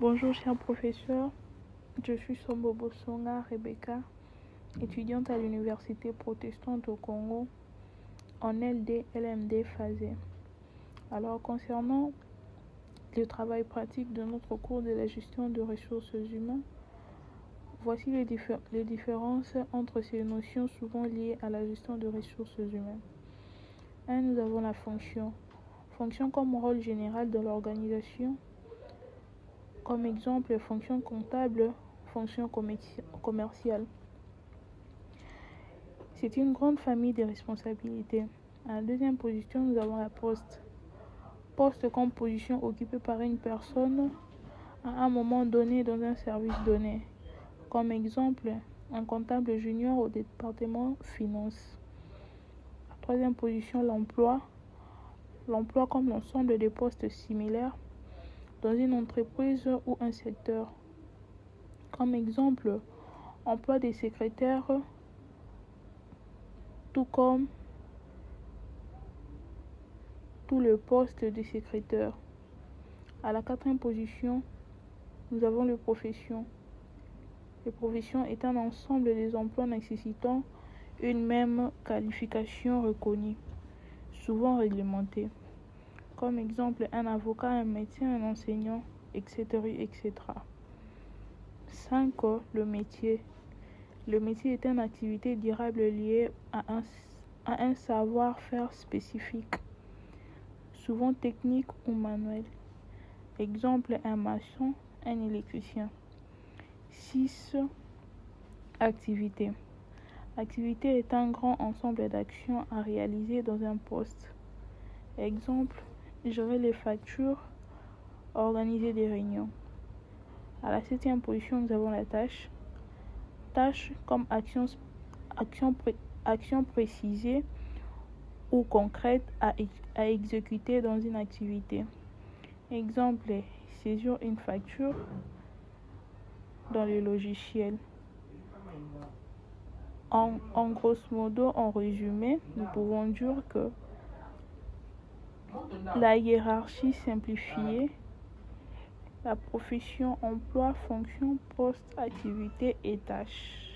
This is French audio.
Bonjour, cher professeur. Je suis Sombobo Songa Rebecca, étudiante à l'Université protestante au Congo, en LD-LMD phasé. Alors, concernant le travail pratique de notre cours de la gestion de ressources humaines, voici les différences entre ces notions souvent liées à la gestion de ressources humaines. 1. Nous avons la fonction. Fonction comme rôle général de l'organisation. Comme exemple, fonction comptable, fonction commerciale. C'est une grande famille de responsabilités. À la deuxième position, nous avons la poste. Poste comme position occupée par une personne à un moment donné dans un service donné. Comme exemple, un comptable junior au département finance. La troisième position, l'emploi. L'emploi comme l'ensemble des postes similaires dans une entreprise ou un secteur. Comme exemple, emploi des secrétaires, tout comme tout le poste de secrétaire. À la quatrième position, nous avons les professions. Les professions est un ensemble des emplois nécessitant une même qualification reconnue, souvent réglementée. Comme exemple, un avocat, un médecin, un enseignant, etc. etc. 5. Le métier. Le métier est une activité durable liée à un savoir-faire spécifique, souvent technique ou manuel. Exemple, un maçon, un électricien. 6. Activité. Activité est un grand ensemble d'actions à réaliser dans un poste. Exemple, gérer les factures, organiser des réunions. À la 7e position, nous avons la tâche. Tâche comme action précisée ou concrète à exécuter dans une activité. Exemple, saisir une facture dans le logiciel. En grosso modo, en résumé, nous pouvons dire que la hiérarchie simplifiée, la profession, emploi, fonction, poste, activité et tâches.